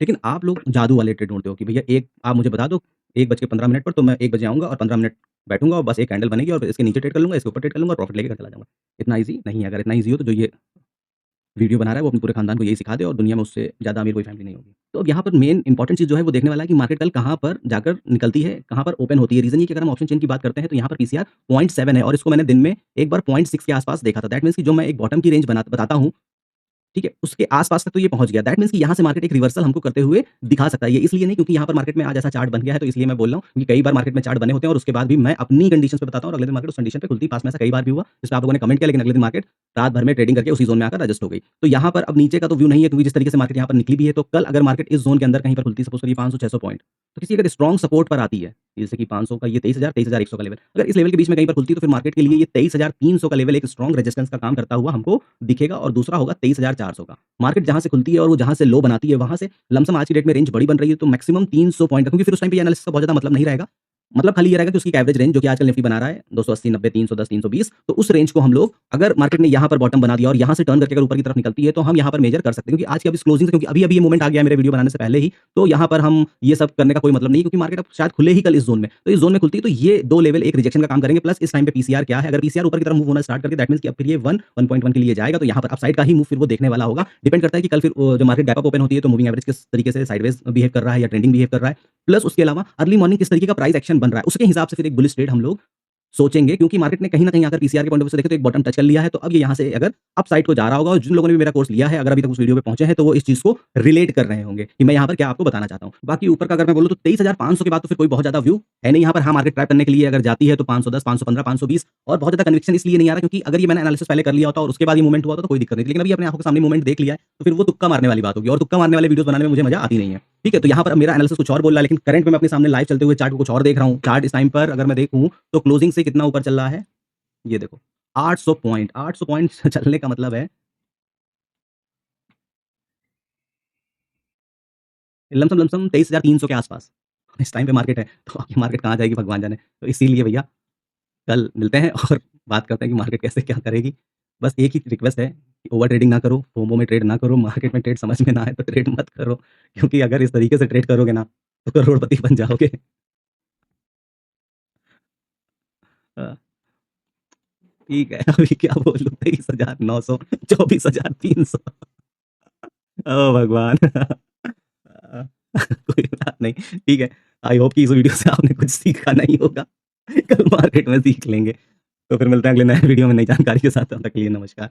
लेकिन आप लोग जादू वाले ट्रेड ढूँढते हो कि भैया एक आप मुझे बता दो 1 बज के 15 मिनट पर तो मैं 1 बजे आऊँगा और 15 मिनट बैठूँगा और बस एक कैंडल बनेगी और इसके नीचे ट्रेड कर लूँगा, इसके ऊपर ट्रेड कर लूँगा और प्रॉफिट लेके घर चला जाऊँगा। इतना ईज़ी नहीं है, अगर इतना ईज़ी हो तो जो ये वीडियो बना रहा है वो अपने पूरे खानदान को यही सिखा दे और दुनिया में उससे ज़्यादा अमीर कोई फैमिली नहीं होगी। तो अब यहाँ पर मेन इंपॉर्टेंट चीज़ जो है वो देखने वाला है कि मार्केट कल कहाँ पर जाकर निकलती है, कहाँ पर ओपन होती है। रीज़न ये कि अगर हम ऑप्शन चेन की बात करते हैं तो यहाँ पर पीसीआर 0.7 है और इसको मैंने दिन में एक बार 0.6 के आस-पास देखा था। दैट मीन्स कि जो मैं एक बॉटम की रेंज बताता हूँ, ठीक है? उसके आस-पास तक तो ये पहुँच गया। दैट मीन्स कि यहाँ से मार्केट एक रिवर्सल हमको करते हुए दिखा सकता है। ये इसलिए नहीं क्योंकि यहाँ पर मार्केट में आज ऐसा चार्ट बन गया है तो इसलिए मैं बोल रहा हूँ क्योंकि कई बार मार्केट में चार्ट बने होते हैं और उसके बाद भी मैं अपनी कंडीशंस पे बताता हूँ और अगले दिन मार्केट उस कंडीशन पे खुलती है। पास्ट में ऐसा कई बार भी हुआ, जिसपे आप लोगों ने कमेंट किया लेकिन अगले दिन मार्केट रात भर में ट्रेडिंग करके उसी ज़ोन में आकर एडजस्ट हो गई। तो यहाँ पर अब नीचे का तो व्यू नहीं है क्योंकि जिस तरीके से मार्केट यहाँ पर निकली भी है तो कल अगर मार्केट इस ज़ोन के अंदर कहीं पर खुलती है सपोज़ करिए 500-600 पॉइंट, तो किसी अगर स्ट्रॉन्ग सपोर्ट पर आती है, जैसे कि 500 का ये 23,000 23,100 का लेवल, अगर इस लेवल के बीच में कहीं पर खुलती है तो फिर मार्केट के लिए ये 23,300 का लेवल एक स्ट्रॉन्ग रेजिस्टेंस का काम करता हुआ हमको दिखेगा और दूसरा होगा 23,400 का। मार्केट जहाँ से खुलती है और वो जहाँ से लो बनाती है वहाँ से लमसम आज की डेट में रेंज बड़ी बन रही है तो मैक्सिमम 300 पॉइंट का क्योंकि फिर उस टाइम पे ये एनालिसिस का बहुत ज़्यादा मतलब नहीं रहेगा। मतलब खाली ये रहेगा कि उसकी एक एवरेज रेंज जो कि आजकल निफ्टी बना रहा है 280, 90, 310, 320 तो उस रेंज को हम लोग अगर मार्केट ने यहाँ पर बॉटम बना दिया और यहाँ से टर्न करके अगर ऊपर की तरफ निकलती है तो हम यहाँ पर मेजर कर सकते हैं क्योंकि आज की अभी क्लोजिंग से क्योंकि अभी-अभी ये मोमेंट आ गया है मेरे वीडियो बनाने से पहले ही, तो यहाँ पर हम ये सब करने का कोई मतलब नहीं है क्योंकि मार्केट अब शायद खुले ही कल इस ज़ोन में। तो इस ज़ोन में खुलती है तो ये 2 लेवल एक रिजेक्शन का काम करेंगे प्लस इस टाइम पे पीसीआर क्या है, अगर पीसीआर ऊपर की तरफ मूव होना स्टार्ट कर दे दैट मीन्स कि अब फिर ये 1.1 के लिए जाएगा तो यहाँ पर अपसाइड का ही मूव फिर वो देखने वाला होगा। डिपेंड करता है कि कल फिर जो मार्केट गैप अप ओपन होती है तो मूविंग एवरेज किस तरीके से साइडवेज बिहेव कर रहा है या ट्रेंडिंग बिहेव कर रहा है। प्लस उसके अलावा अर्ली मॉर्निंग किस तरीके का प्राइस एक्शन बन रहा है, उसके हिसाब से फिर एक बुलिश ट्रेड हम लोग सोचेंगे क्योंकि मार्केट ने कहीं न कहीं आकर पीसीआर के पॉइंट ऑफ व्यू से देखे तो एक बॉटम टच कर लिया है, तो अब ये यहाँ से अगर अपसाइड को जा रहा होगा और जिन लोगों ने भी मेरा कोर्स लिया है, अगर अभी तक उस वीडियो पे पहुँचे हैं, तो वो इस चीज़ को रिलेट कर रहे होंगे कि मैं यहाँ पर क्या आपको बताना चाहता हूँ। बाकी ऊपर का अगर मैं बोलूँ तो 23,500 के बाद तो फिर कोई बहुत ज़्यादा व्यू है नहीं यहाँ पर। हाँ, मार्केट ट्रैप करने के लिए अगर जाती है तो 510, 515, 520 और बहुत ज़्यादा कन्विक्शन इसलिए नहीं आ रहा क्योंकि अगर ये मैंने एनालिसिस पहले कर लिया होता और उसके बाद ये मूवमेंट हुआ होता तो कोई दिक्कत नहीं थी। लेकिन अभी अपने आँखों के सामने मूवमेंट देख लिया है, तो फिर वो तुक्का मारने वाली बात होगी और तुक्का मारने वाले वीडियोज़ बनाने में मुझे मज़ा आती नहीं है। ठीक है? तो यहाँ पर अब मेरा एनालिसिस कुछ और बोल रहा है लेकिन करंट में मैं अपने सामने लाइव चलते हुए चार्ट को कुछ और देख रहा हूँ। चार्ट इस टाइम पर अगर मैं देखूँ तो क्लोजिंग से कितना ऊपर चल रहा है, ये देखो 800 पॉइंट चलने का मतलब है लमसम लमसम 23,300 के आस-पास। इस टाइम पे मार्केट है, तो अब ये मार्केट कहाँ जाएगी भगवान जाने। तो इसीलिए भैया कल मिलते हैं और बात करते हैं कि मार्केट कैसे क्या करेगी। बस एक ही रिक्वेस्ट है कि ओवर ट्रेडिंग ना करो, फोमो में ट्रेड ना करो, मार्केट में ट्रेड समझ में ना आए तो ट्रेड मत करो क्योंकि अगर इस तरीके से ट्रेड करोगे ना, तो करोड़पति बन जाओगे। अ, ठीक है, अभी क्या बोलूँ 23,900 24,300 ओह भगवान! अ, कोई बात नहीं, ठीक है। आई होप कि इस वीडियो से आपने कुछ सीखा नहीं होगा। कल मार्केट में सीख लेंगे। तो फिर मिलते हैं अगले नए वीडियो में नई जानकारी के साथ, तब तक के लिए नमस्कार।